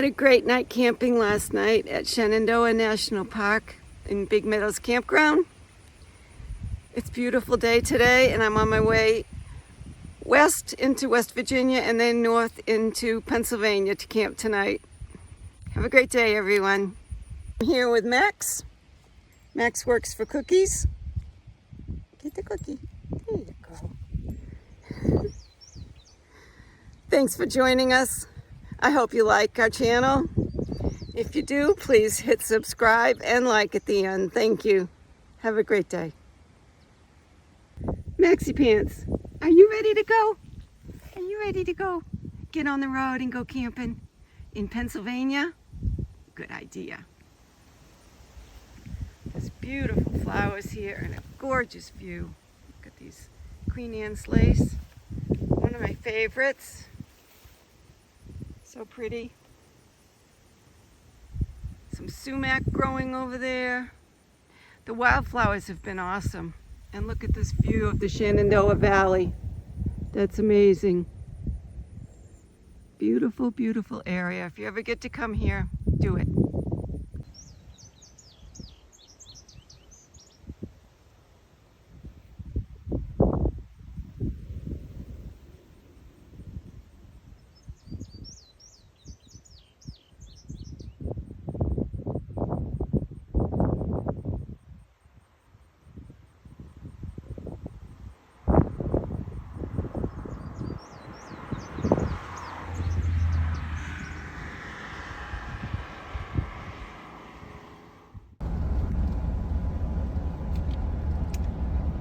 a great night camping last night at Shenandoah National Park in Big Meadows Campground. It's a beautiful day today, and I'm on my way west into West Virginia and then north into Pennsylvania to camp tonight. Have a great day, everyone. I'm here with Max. Max works for cookies. Get the cookie. There you go. Thanks for joining us. I hope you like our channel. If you do, please hit subscribe and like at the end. Thank you. Have a great day. Maxie Pants, are you ready to go? Are you ready to go? Get on the road and go camping in Pennsylvania? Good idea. There's beautiful flowers here and a gorgeous view. Look at these Queen Anne's lace. One of my favorites. So pretty. Some sumac growing over there. The wildflowers have been awesome. And look at this view of the Shenandoah Valley. That's amazing. Beautiful, beautiful area. If you ever get to come here, do it.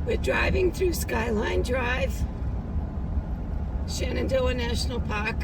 We're driving through Skyline Drive, Shenandoah National Park.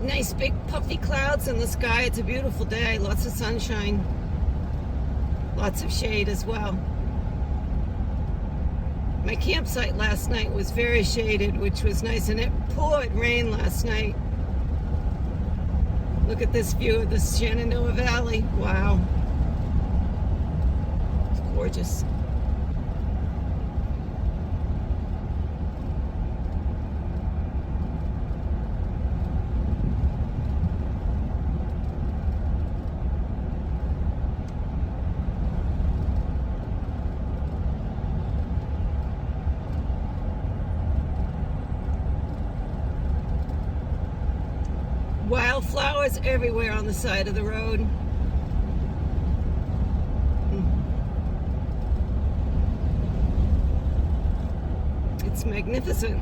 Nice big puffy clouds in the sky. It's a beautiful day. Lots of sunshine. Lots of shade as well. My campsite last night was very shaded, which was nice, and it poured rain last night. Look at this view of the Shenandoah Valley. Wow. It's gorgeous. Wildflowers everywhere on the side of the road. It's magnificent.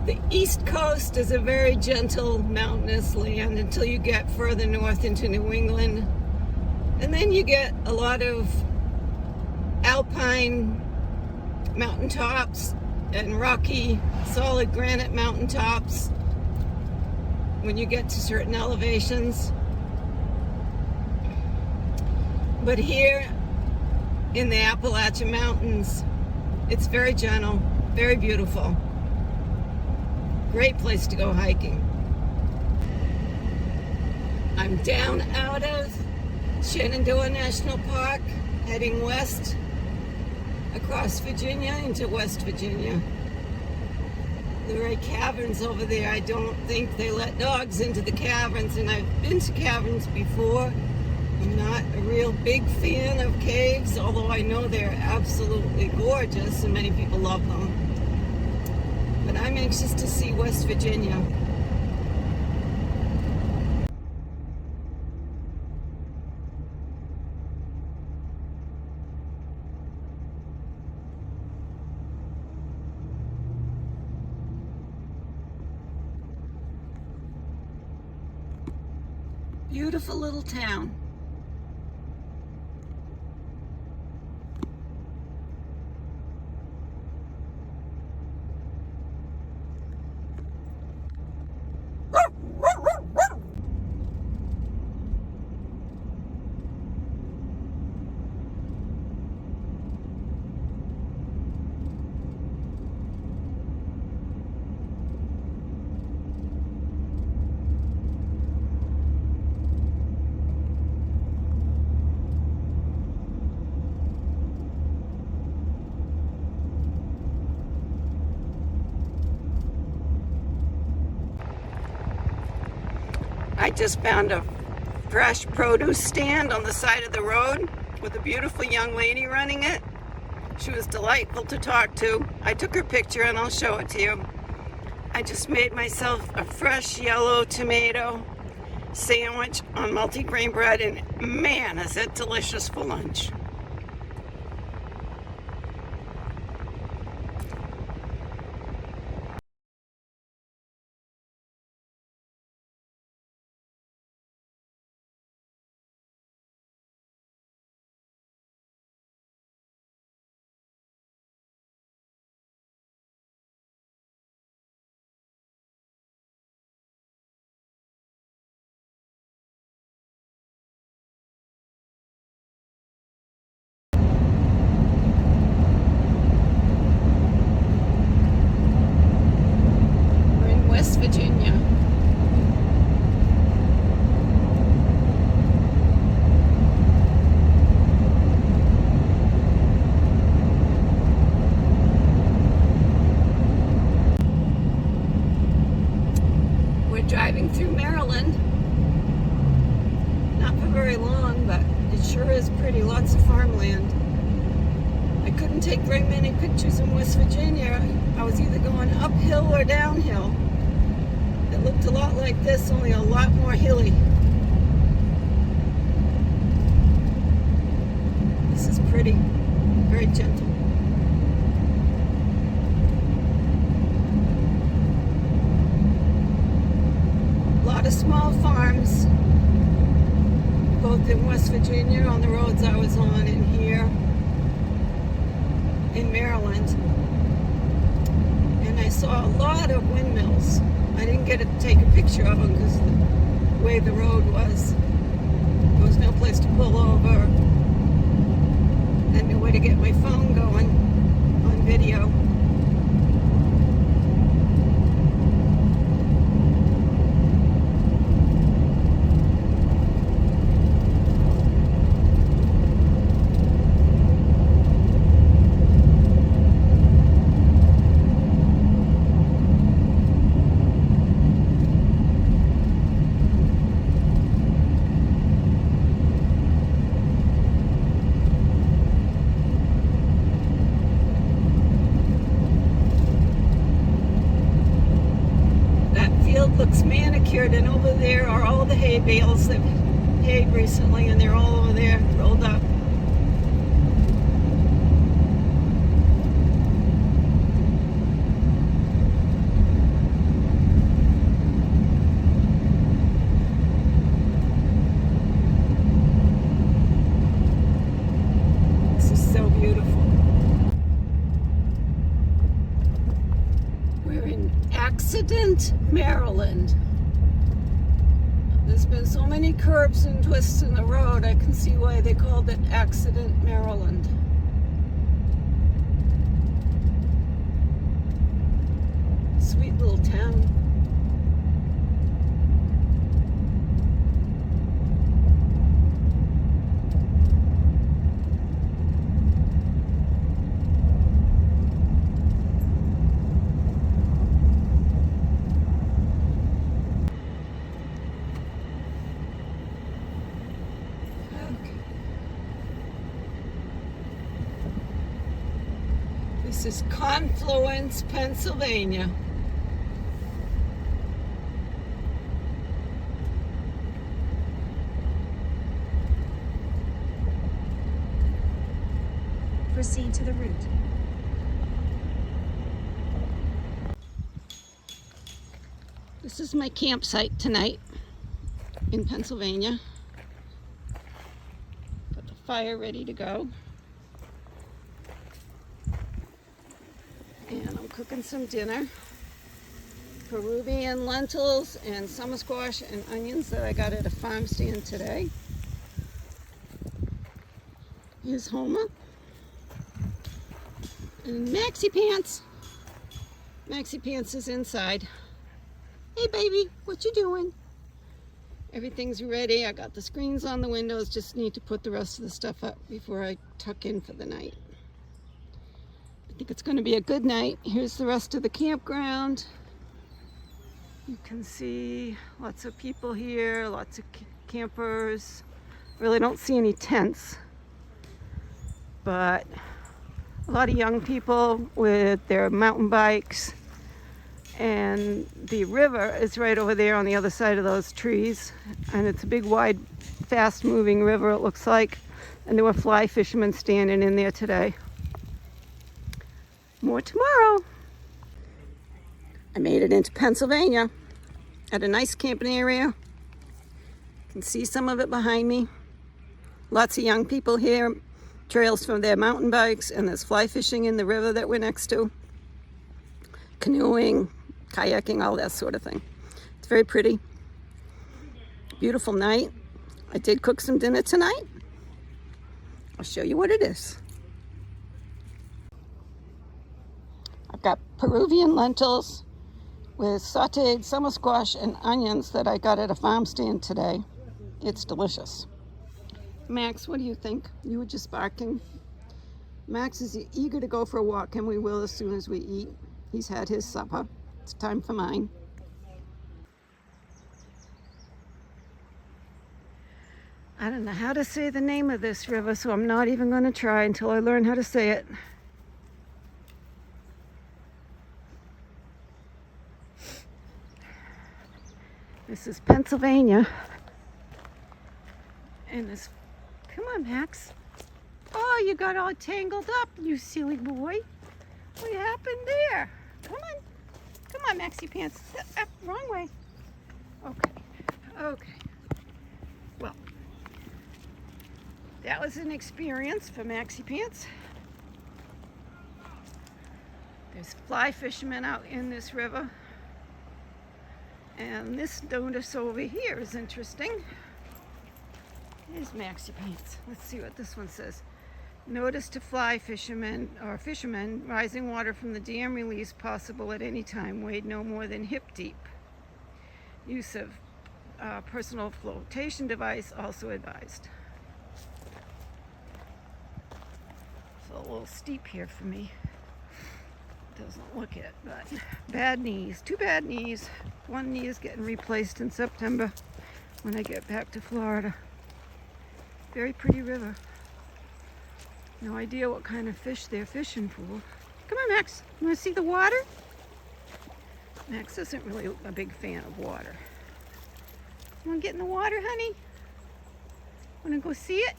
The East Coast is a very gentle, mountainous land until you get further north into New England. And then you get a lot of alpine mountaintops and rocky, solid granite mountaintops when you get to certain elevations. But here in the Appalachian Mountains, it's very gentle, very beautiful. Great place to go hiking. I'm down out of Shenandoah National Park, heading west across Virginia into West Virginia. There are caverns over there. I don't think they let dogs into the caverns, and I've been to caverns before. I'm not a real big fan of caves, although I know they're absolutely gorgeous and many people love them. But I'm anxious to see West Virginia. Beautiful little town. I just found a fresh produce stand on the side of the road with a beautiful young lady running it. She was delightful to talk to. I took her picture and I'll show it to you. I just made myself a fresh yellow tomato sandwich on multigrain bread, and man, is it delicious for lunch. West Virginia. We're driving through Maryland. Not for very long, but it sure is pretty. Lots of farmland. I couldn't take very many pictures in West Virginia. I was either going uphill or downhill. It looked a lot like this, only a lot more hilly. This is pretty, very gentle. A lot of small farms, both in West Virginia on the roads I was on and here in Maryland. And I saw a lot of windmills. I didn't get to take a picture of them because the way the road was. There was no place to pull over and no way to get my phone going on video. Looks manicured, and over there are all the hay bales that hayed recently, and they're all over there rolled up. This is so beautiful. We're in Accident, Maryland. There's been so many curves and twists in the road, I can see why they called it Accident, Maryland. Sweet little town. This is Confluence, Pennsylvania. Proceed to the route. This is my campsite tonight in Pennsylvania. Got the fire ready to go. And I'm cooking some dinner. Peruvian lentils and summer squash and onions that I got at a farm stand today. Here's Homer. And Maxie Pants. Maxie Pants is inside. Hey baby, what you doing? Everything's ready. I got the screens on the windows. Just need to put the rest of the stuff up before I tuck in for the night. I think it's going to be a good night. Here's the rest of the campground. You can see lots of people here, lots of campers. Really don't see any tents, but a lot of young people with their mountain bikes. And the river is right over there on the other side of those trees. And it's a big, wide, fast-moving river, it looks like. And there were fly fishermen standing in there today. More tomorrow. I made it into Pennsylvania at a nice camping area. You can see some of it behind me. Lots of young people here. Trails from their mountain bikes. And there's fly fishing in the river that we're next to. Canoeing, kayaking, all that sort of thing. It's very pretty. Beautiful night. I did cook some dinner tonight. I'll show you what it is. I've got Peruvian lentils with sauteed summer squash and onions that I got at a farm stand today. It's delicious. Max, what do you think? You were just barking. Max is eager to go for a walk, and we will as soon as we eat. He's had his supper. It's time for mine. I don't know how to say the name of this river, so I'm not even going to try until I learn how to say it. This is Pennsylvania. And this, come on, Max. Oh, you got all tangled up, you silly boy. What happened there? Come on. Come on, Maxie Pants. Wrong way. Okay. Well, that was an experience for Maxie Pants. There's fly fishermen out in this river. And this notice over here is interesting. Here's Maxie Pants. Let's see what this one says. Notice to fly fishermen, rising water from the dam release possible at any time, weighed no more than hip deep. Use of personal flotation device also advised. It's a little steep here for me. Doesn't look it, but bad knees, 2 bad knees. One knee is getting replaced in September when I get back to Florida. Very pretty river. No idea what kind of fish they're fishing for. Come on, Max. You want to see the water? Max isn't really a big fan of water. You want to get in the water, honey? Want to go see it?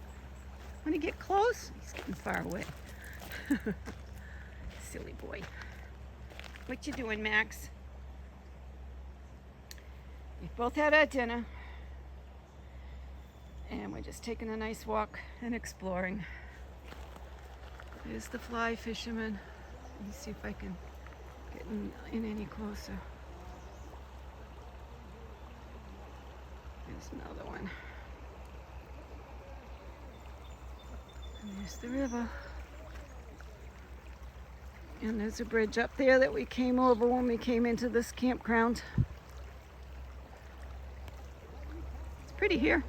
Want to get close? He's getting far away. Silly boy. What you doing, Max? We've both had our dinner. And we're just taking a nice walk and exploring. There's the fly fisherman. Let me see if I can get in any closer. There's another one. And there's the river. And there's a bridge up there that we came over when we came into this campground. It's pretty here.